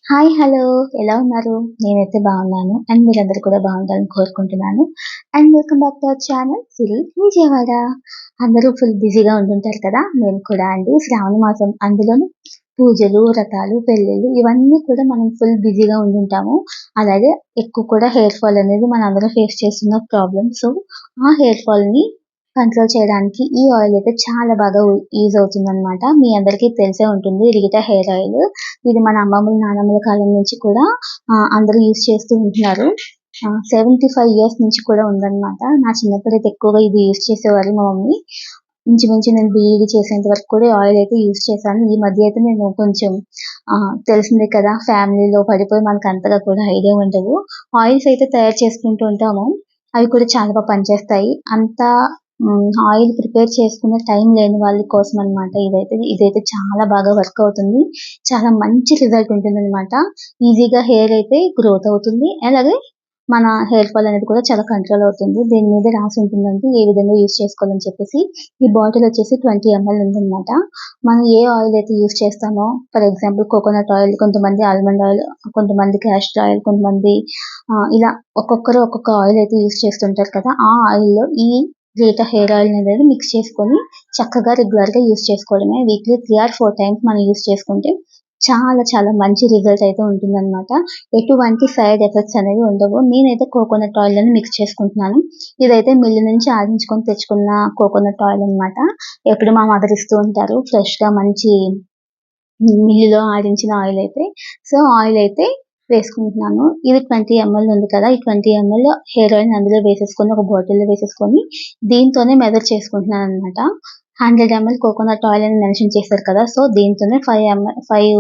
Hi! Hello! ఎలా ఉన్నారు? నేనైతే బాగున్నాను. అండ్ మీరందరూ కూడా బాగుండాలని కోరుకుంటున్నాను. And welcome back to our channel Siri Vijayawada. అందరూ ఫుల్ బిజీగా ఉంటుంటారు కదా! నేను కూడా అండి. శ్రావణ మాసం అందులోను పూజలు, వ్రతాలు, పెళ్ళిళ్ళు ఇవన్నీ కూడా మనం ఫుల్ బిజీగా ఉండుంటాము. అలాగే ఎక్కువ కూడా హెయిర్ ఫాల్ అనేది మనందరం ఫేస్ చేస్తున్న ప్రాబ్లమ్. సో, ఆ హెయిర్ ఫాల్‌ని కంట్రోల్ చేయడానికి ఈ ఆయిల్ అయితే చాలా బాగా యూజ్ అవుతుందనమాట. మీ అందరికీ తెలిసే ఉంటుంది రీటా హెయిర్ ఆయిల్. ఇది మన అమ్మమ్మల, నానమ్మల కాలం నుంచి కూడా అందరూ యూజ్ చేస్తూ ఉంటున్నారు. 75 ఇయర్స్ నుంచి కూడా ఉందనమాట. నా చిన్నప్పుడైతే ఎక్కువగా ఇది యూజ్ చేసేవారు మా మమ్మీ. ఇంచుమించు నేను బీఈడీ చేసేంత వరకు కూడా ఆయిల్ అయితే యూజ్ చేశాను. ఈ మధ్య అయితే నేను కొంచెం తెలిసిందే కదా! ఫ్యామిలీలో పడిపోయి మనకు అంతగా కూడా ఐడియా ఉండదు. ఆయిల్స్ అయితే తయారు చేసుకుంటూ ఉంటాము. అవి కూడా చాలా పనిచేస్తాయి. ఆయిల్ ప్రిపేర్ చేసుకునే టైం లేని వాళ్ళ కోసం అనమాట ఇదైతే చాలా బాగా వర్క్ అవుతుంది. చాలా మంచి రిజల్ట్ ఉంటుందనమాట. ఈజీగా హెయిర్ అయితే గ్రోత్ అవుతుంది. అలాగే మన హెయిర్ ఫాల్ అనేది కూడా చాలా కంట్రోల్ అవుతుంది. దీని మీద రాసి ఉంటుందండి ఏ విధంగా యూజ్ చేసుకోవాలని చెప్పేసి. ఈ బాటిల్ వచ్చేసి 20 ఎంఎల్ ఉందనమాట. మనం ఏ ఆయిల్ అయితే యూజ్ చేస్తామో ఫర్ ఎగ్జాంపుల్ కోకోనట్ ఆయిల్, కొంతమంది ఆల్మండ్ ఆయిల్, కొంతమంది క్యాస్టర్ ఆయిల్, కొంతమంది ఇలా ఒక్కొక్కరు ఒక్కొక్క ఆయిల్ అయితే యూజ్ చేస్తుంటారు కదా! ఆ ఆయిల్‌లో ఈ రీటా హెయిర్ ఆయిల్ అనేది మిక్స్ చేసుకొని చక్కగా రెగ్యులర్‌గా యూజ్ చేసుకోవడమే. వీక్లీ 3 ఆర్ 4 టైమ్స్ మనం యూజ్ చేసుకుంటే చాలా చాలా మంచి రిజల్ట్ అయితే ఉంటుందనమాట. ఎటువంటి సైడ్ ఎఫెక్ట్స్ అనేవి ఉండవు. నేనైతే కోకోనట్ ఆయిల్‌ని మిక్స్ చేసుకుంటున్నాను. ఇదైతే మిల్లు నుంచి ఆడించుకొని తెచ్చుకున్న కోకోనట్ ఆయిల్ అనమాట. ఎప్పుడు మా మదర్ ఇస్తూ ఉంటారు ఫ్రెష్‌గా మంచి మిల్లులో ఆడించిన ఆయిల్ అయితే. సో, ఆయిల్ అయితే వేసుకుంటున్నాను. ఇది 20 ఎంఎల్ ఉంది కదా! ఈ 20 ఎంఎల్ హెయిర్ ఆయిల్‌ని అందులో వేసేసుకొని ఒక బాటిల్‌లో వేసేసుకొని దీంతోనే మెజర్ చేసుకుంటున్నాననమాట. 100 ఎంఎల్ కోకోనట్ ఆయిల్ అని మెన్షన్ చేశారు కదా! సో, దీంతోనే 5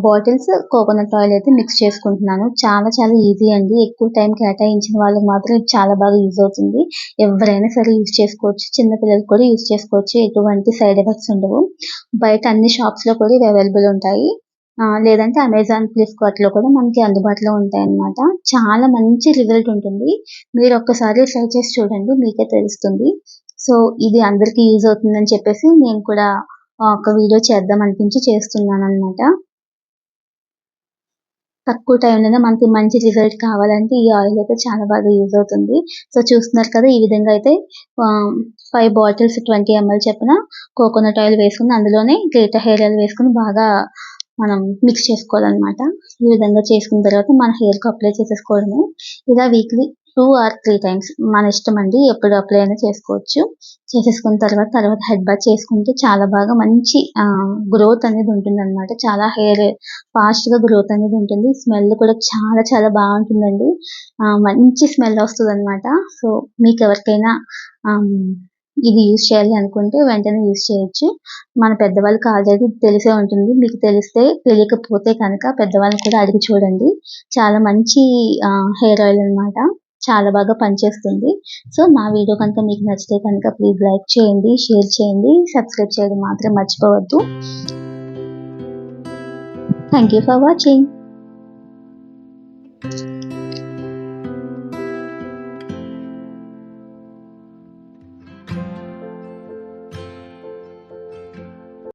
బాటిల్స్ కోకోనట్ ఆయిల్ అయితే మిక్స్ చేసుకుంటున్నాను. చాలా చాలా ఈజీ అండి. ఎక్కువ టైం కేటాయించిన వాళ్ళకి మాత్రం ఇది చాలా బాగా యూజ్ అవుతుంది. ఎవరైనా సరే యూజ్ చేసుకోవచ్చు. చిన్న పిల్లలు కూడా యూజ్ చేసుకోవచ్చు. ఎటువంటి సైడ్ ఎఫెక్ట్స్ ఉండవు. బయట అన్ని షాప్స్‌లో కూడా ఇవి అవైలబుల్ ఉంటాయి. లేదంటే అమెజాన్, ఫ్లిప్‌కార్ట్‌లో కూడా మనకి అందుబాటులో ఉంటాయన్నమాట. చాలా మంచి రిజల్ట్ ఉంటుంది. మీరు ఒక్కసారి ట్రై చేసి చూడండి. మీకే తెలుస్తుంది. సో, ఇది అందరికీ యూజ్ అవుతుందని చెప్పేసి నేను కూడా ఒక వీడియో చేద్దాం అనిపించి చేస్తున్నానన్నమాట. తక్కువ టైంలోనే మనకి మంచి రిజల్ట్ కావాలంటే ఈ ఆయిల్ అయితే చాలా బాగా యూజ్ అవుతుంది. సో, చూస్తున్నారు కదా! ఈ విధంగా అయితే 5 బాటిల్స్ 20 ఎంఎల్ చొప్పున కోకోనట్ ఆయిల్ వేసుకొని అందులోనే గ్రేటర్ హెయిర్ ఆయిల్ వేసుకొని బాగా మనం మిక్స్ చేసుకోవాలనమాట. ఈ విధంగా చేసుకున్న తర్వాత మన హెయిర్‌కి అప్లై చేసేసుకోవడమే. ఇలా వీక్లీ 2 ఆర్ 3 టైమ్స్ మన ఇష్టమండి. ఎప్పుడు అప్లై అయినా చేసుకోవచ్చు. చేసేసుకున్న తర్వాత హెడ్ బాత్ చేసుకుంటే చాలా బాగా మంచి గ్రోత్ అనేది ఉంటుందనమాట. చాలా హెయిర్ ఫాస్ట్‌గా గ్రోత్ అనేది ఉంటుంది. స్మెల్ కూడా చాలా చాలా బావుంటుందండి. మంచి స్మెల్ వస్తదనమాట. సో, మీకెవరికైనా ఆహ్, ఇది యూజ్ చేయాలి అనుకుంటే వెంటనే యూజ్ చేయొచ్చు. మన పెద్దవాళ్ళకి ఆల్రెడీ తెలిసే ఉంటుంది. మీకు తెలియకపోతే కనుక పెద్దవాళ్ళని కూడా అడిగి చూడండి. చాలా మంచి హెయిర్ ఆయిల్ అనమాట. చాలా బాగా పనిచేస్తుంది. సో, నా వీడియో కనుక మీకు నచ్చితే కనుక ప్లీజ్ లైక్ చేయండి, షేర్ చేయండి, సబ్స్క్రైబ్ చేయడం మాత్రం మర్చిపోవద్దు. Thank you for watching.